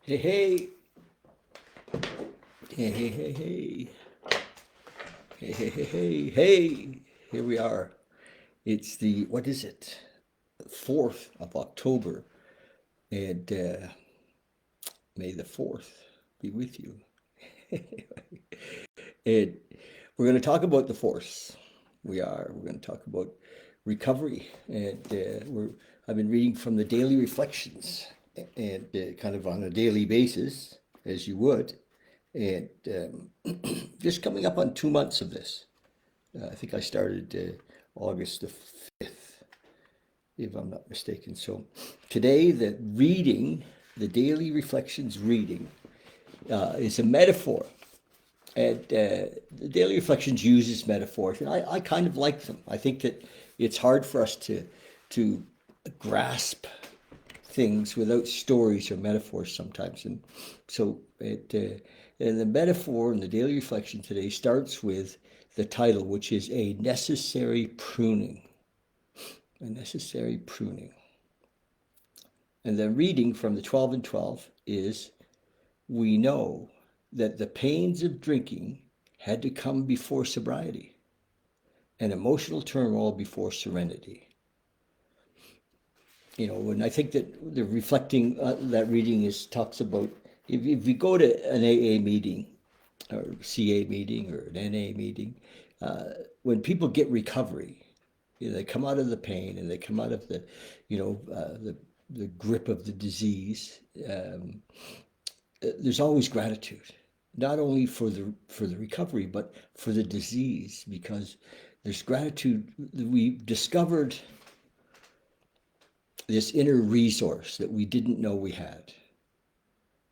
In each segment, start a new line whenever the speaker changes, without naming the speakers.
Hey, hey, hey, hey, hey, hey, hey, hey, hey, hey, hey. Here we are. It's the, what is it? 4th of October. And May the 4th be with you. And we're going to talk about the force. We are. We're going to talk about recovery. And I've been reading from the daily reflections and kind of on a daily basis, as you would. And just coming up on 2 months of this. I think I started August the 5th, if I'm not mistaken. So today, the daily reflections reading, is a metaphor. And the daily reflections uses metaphors, and I kind of like them. I think that it's hard for us to grasp things without stories or metaphors sometimes. And so and the metaphor in the daily reflection today starts with the title, which is a necessary pruning. A necessary pruning. And the reading from the 12 and 12 is, we know that the pains of drinking had to come before sobriety, and emotional turmoil before serenity. And I think that the reflecting that reading is talks about, if you go to an AA meeting or CA meeting or an NA meeting, when people get recovery, they come out of the pain and they come out of the grip of the disease. There's always gratitude, not only for the recovery, but for the disease, because there's gratitude. We discovered this inner resource that we didn't know we had,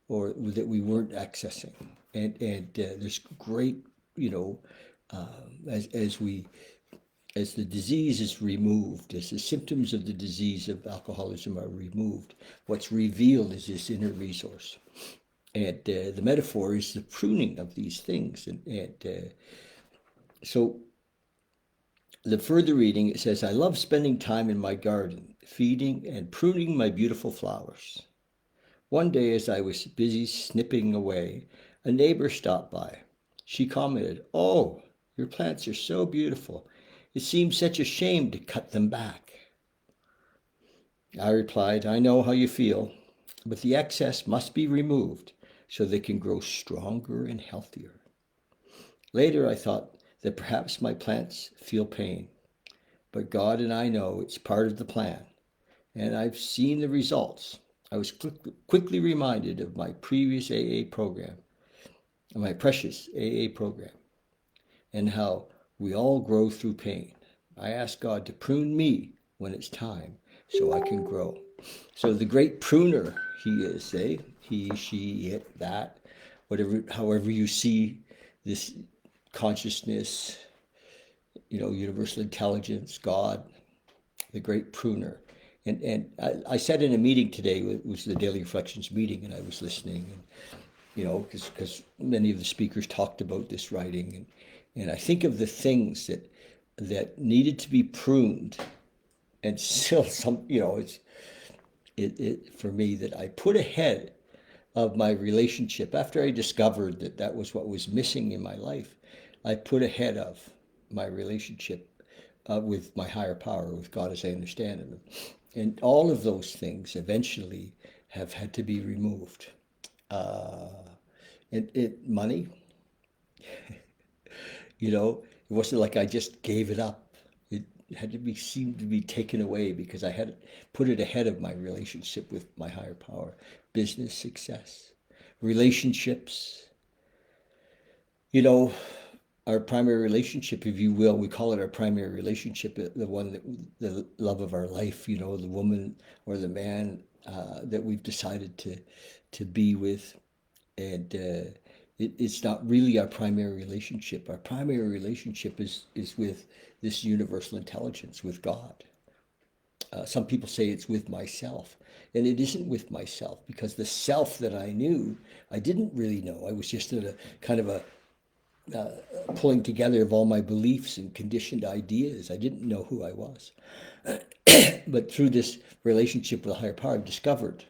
or that we weren't accessing, and there's great, as we as the disease is removed, as the symptoms of the disease of alcoholism are removed, what's revealed is this inner resource. And the metaphor is the pruning of these things. So the further reading, it says, I love spending time in my garden, feeding and pruning my beautiful flowers. One day, as I was busy snipping away, a neighbor stopped by. She commented, "Oh, your plants are so beautiful. It seems such a shame to cut them back." I replied, "I know how you feel, but the excess must be removed so they can grow stronger and healthier." Later, I thought that perhaps my plants feel pain, but God and I know it's part of the plan, and I've seen the results. I was quickly reminded of my previous AA program, my precious AA program, and how we all grow through pain. I ask God to prune me when it's time so I can grow. So the great pruner he is, he, she, it, that, whatever, however you see this consciousness, universal intelligence, God, the great pruner. And I sat in a meeting today. It was the Daily Reflections meeting, and I was listening, and because many of the speakers talked about this writing, and I think of the things that needed to be pruned, and still some, it for me, that I put ahead of my relationship after I discovered that was what was missing in my life. I put ahead of my relationship with my higher power, with God as I understand Him. And all of those things eventually have had to be removed. Uh, Money, it wasn't like I just gave it up. It had to be seemed to be taken away because I had put it ahead of my relationship with my higher power. Business success, relationships, you know, our primary relationship, if you will, we call it our primary relationship, the one that the love of our life, the woman or the man that we've decided to be with, and it's not really our primary relationship. Our primary relationship is with this universal intelligence, with God. Some people say it's with myself, and it isn't with myself, because the self that I knew, I didn't really know. I was just in a kind of a pulling together of all my beliefs and conditioned ideas. I didn't know who I was. But through this relationship with a higher power, I discovered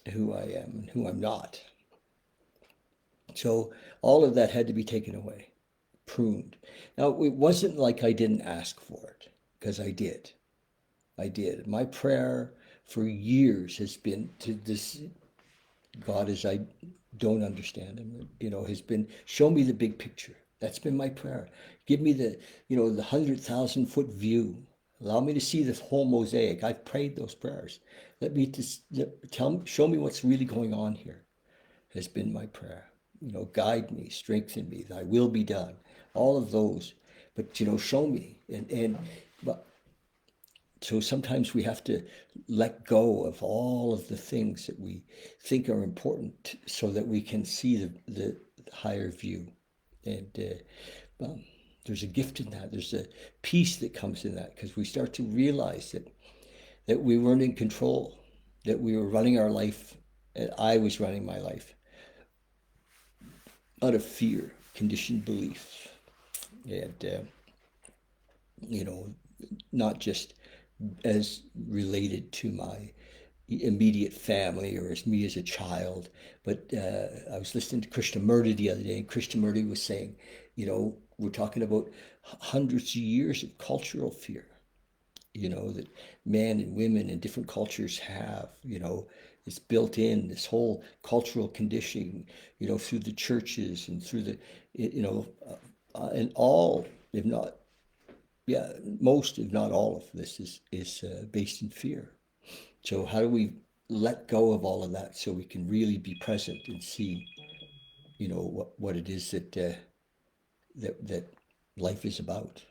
who I am and who I'm not. So all of that had to be taken away, pruned. Now, it wasn't like I didn't ask for it, because I did. I did. My prayer for years has been to this God, as I don't understand him, has been, show me the big picture. That's been my prayer. Give me the 100,000-foot view. Allow me to see the whole mosaic. I've prayed those prayers. Let me just show me what's really going on here. Has been my prayer. Guide me, strengthen me. Thy will be done. All of those, but show me. But so sometimes we have to let go of all of the things that we think are important so that we can see the higher view. And there's a gift in that. There's a peace that comes in that, because we start to realize that we weren't in control, that we were running our life, and I was running my life out of fear, conditioned belief, and not just as related to my immediate family or as me as a child. But I was listening to Krishnamurti the other day, and Krishnamurti was saying, we're talking about hundreds of years of cultural fear, that men and women in different cultures have, it's built in, this whole cultural conditioning, through the churches and through the, and all, if not, yeah, most, if not all of this is based in fear. So how do we let go of all of that so we can really be present and see, what it is that life is about?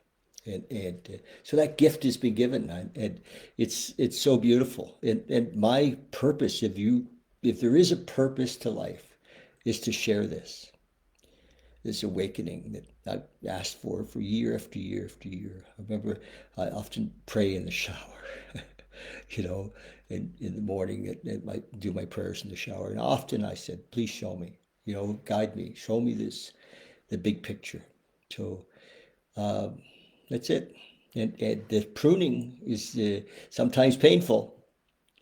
And so that gift has been given, and it's so beautiful. And my purpose, if there is a purpose to life, is to share this awakening that I've asked for year after year after year. I remember I often pray in the shower, in the morning. I do my prayers in the shower. And often I said, please show me, guide me, show me the big picture. So that's it. And the pruning is sometimes painful,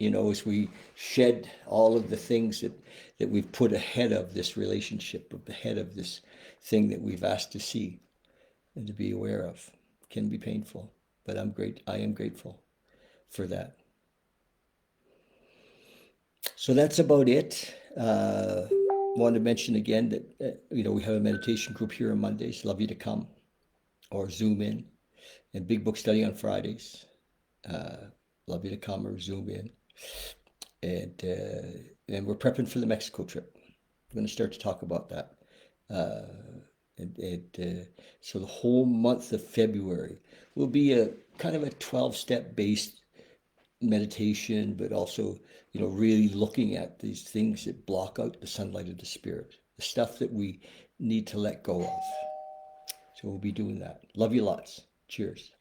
as we shed all of the things that we've put ahead of this relationship, ahead of this thing that we've asked to see and to be aware of. It can be painful, but I am grateful for that. So that's about it. Want to mention again that we have a meditation group here on Mondays. Love you to come, or Zoom in, and Big Book Study on Fridays. Love you to come or Zoom in. And we're prepping for the Mexico trip. We're going to start to talk about that. So the whole month of February will be a kind of a 12-step based meditation, but also, really looking at these things that block out the sunlight of the spirit, the stuff that we need to let go of. So we'll be doing that. Love you lots. Cheers.